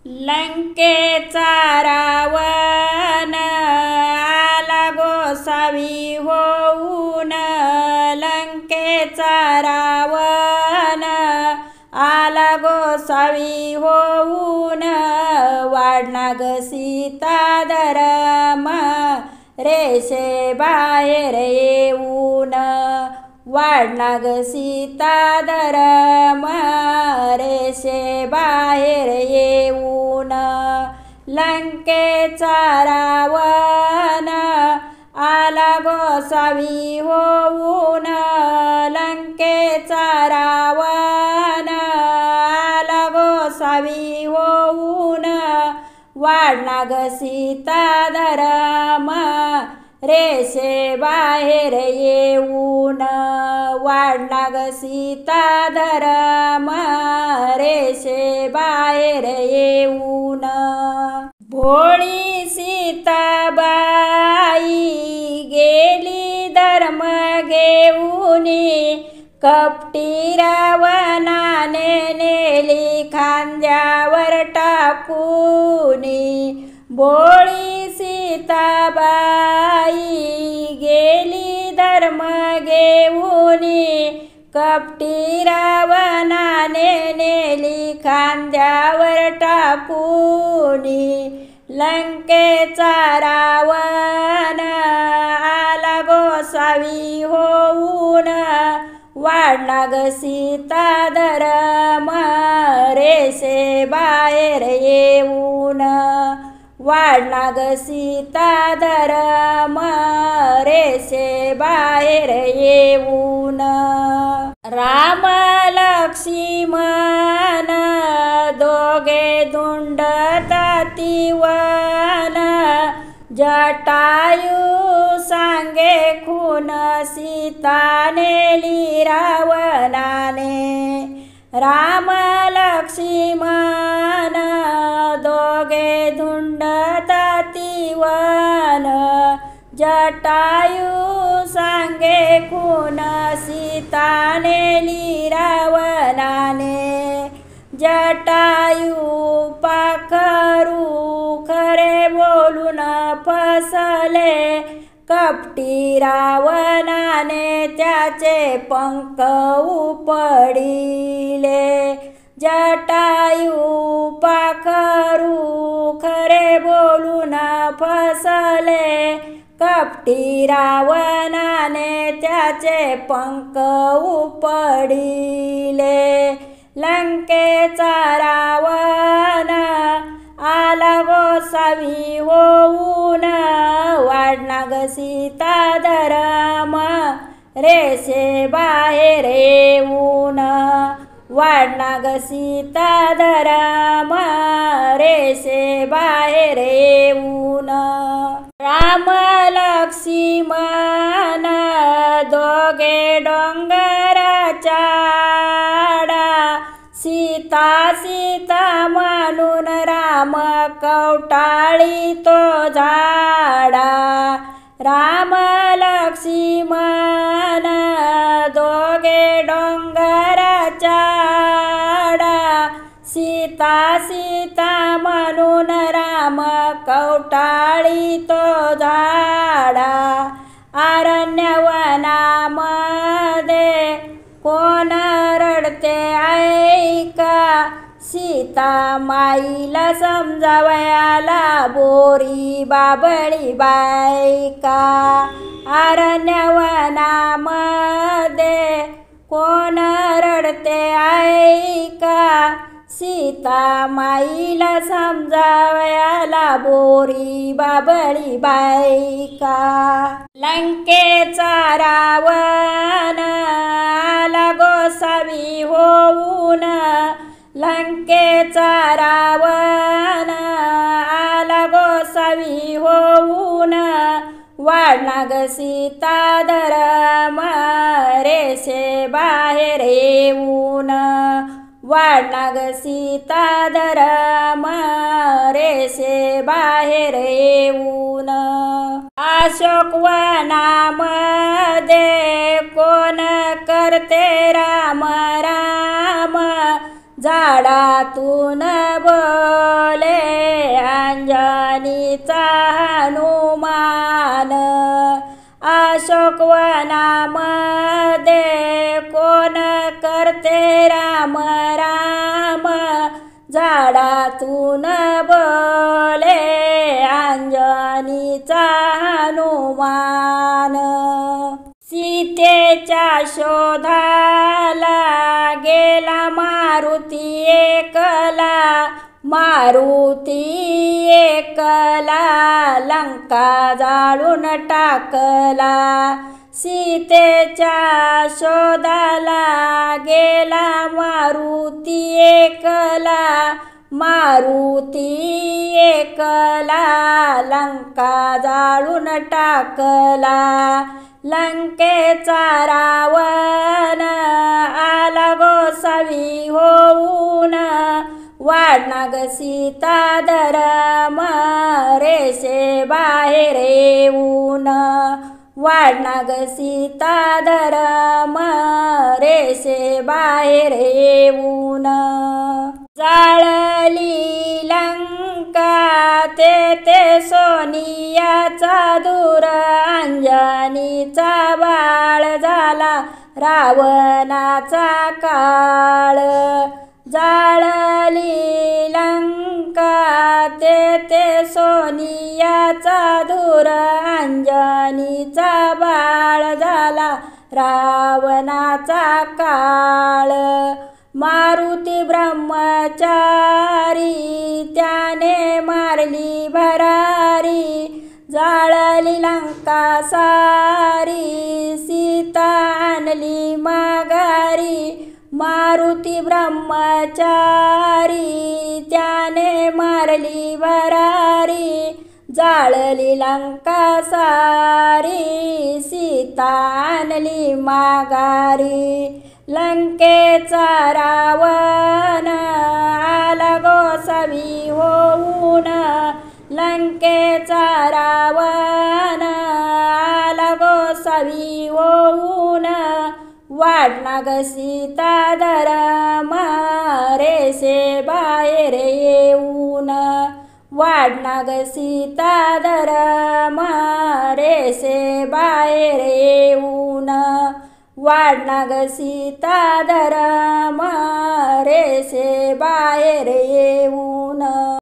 लंकेचा रावण आला गोसावी होऊन, लंकेचा रावण आला गोसावी होऊन, वाढला ग सीता धर्म रेषे बाहेर येऊन, वाढला ग सीता धर्म रेषे बाहेर येऊन, लंकेचा रावण आला गोसावी होऊन, लंकेचा रावण आला गोसावी होऊन, वाढला ग सीता धर्म रेषे बाहेर येऊन, वाढला ग सीता धर्म रेषे बाहेर येऊन, भोळी सीताबाई गेली धर्म घेऊनी, कपटी रावणाने नेली खांद्यावर टाकूनी, भोळी सीताबाई गेली धर्म घेऊनी, कपटी रावणाने नेली खांद्यावर टाकूनी, लंकेचा रावण आला गोसावी होऊन, वाढला ग सीता धर्म रेषे बाहेर येऊन, वाढला ग सीता धर्म रेषे बाहेर येऊन, राम लक्ष्मण दोघे धुंडताती वन, जटायू सांगे खून सीता नेली रावणाने, राम लक्ष्मण दोघे धुंडताती वन, जटायू सांगे खून सीता नेली रावणाने, जटायू पाखरू खरे बोलून फसले, कपटी रावणाने त्याचे पंख उपडिले, जटायू पाखरू खरे बोलून फसले, कपटी रावणाने त्याचे पंख उपडिले, लंकेचा रावण आला गोसावी होऊन, वाढला ग सीता धर्म रेषे बाहेर येऊन, वाढला ग सीता धर्म रेषे बाहेर येऊन, राम लक्ष्मण दोघे डोंगराच्या आडा, सीता सीता म्हणून राम कवटाळी तो झाडा, राम लक्ष्मण दोघे डोंगराच्या आडा, सीता सीता म्हणून राम कवटाळी तो झाडा, अरण्यवनामध्ये कोण रडते ऐका, सीता माईला समजावयाला बोरी बाबळी बायका, अरण्यवनामध्ये कोण रडते ऐका, सीता माईला समजावयाला बोरी बाबळी बायका, लंकेचा रावण आला गोसावी होऊन, लंकेचा रावण आला गोसावी होऊन, वाढला ग सीता धर्म रेषे बाहेर येऊन, वाढला ग सीता धर्म रेषे बाहेर येऊन, अशोकवनामध्ये कोण करते राम राम, झाडातून बोले राम राम झाडातून बोले अंजनीचा हनुमान। सीतेच्या शोधाला गेला मारुती एकला, मारुती एकला लंका जाळून टाकला। सीतेच्या शोधाला गेला मारुती एकला, मारुती एकला लंका जाळून टाकला। लंकेचा रावण आला गोसावी होऊन, वाढना ग सीता धर्म रेषे बाहेर येऊन, वाढना ग सीता धर्म रेषे बाहेर येऊन। जाळली लंका तेथे सोनियाचा दूर, अंजनीचा बाळ झाला रावणाचा काळ। जाळली लंका तेथे सोनियाचा दूर, अंजनीचा बाळ झाला रावणाचा काळ। मारुती ब्रह्मचारी त्याने मारली भरारी, जाळली लंका सारी सीता आणली माघारी। मारुती ब्रह्मचारी त्याने मारली भरारी, जाळली लंका सारी सीता आणली माघारी। लंकेचा रावण आला गोसावी होऊन, लंकेचा रावण आला गोसावी होऊन, वाढना ग सीता धर्म रेषे बाहेर येऊन, वाढना ग सीता धर्म रेषे बाहेर येऊन, वाढना ग सीता धर्म रेषे बाहेर येऊन।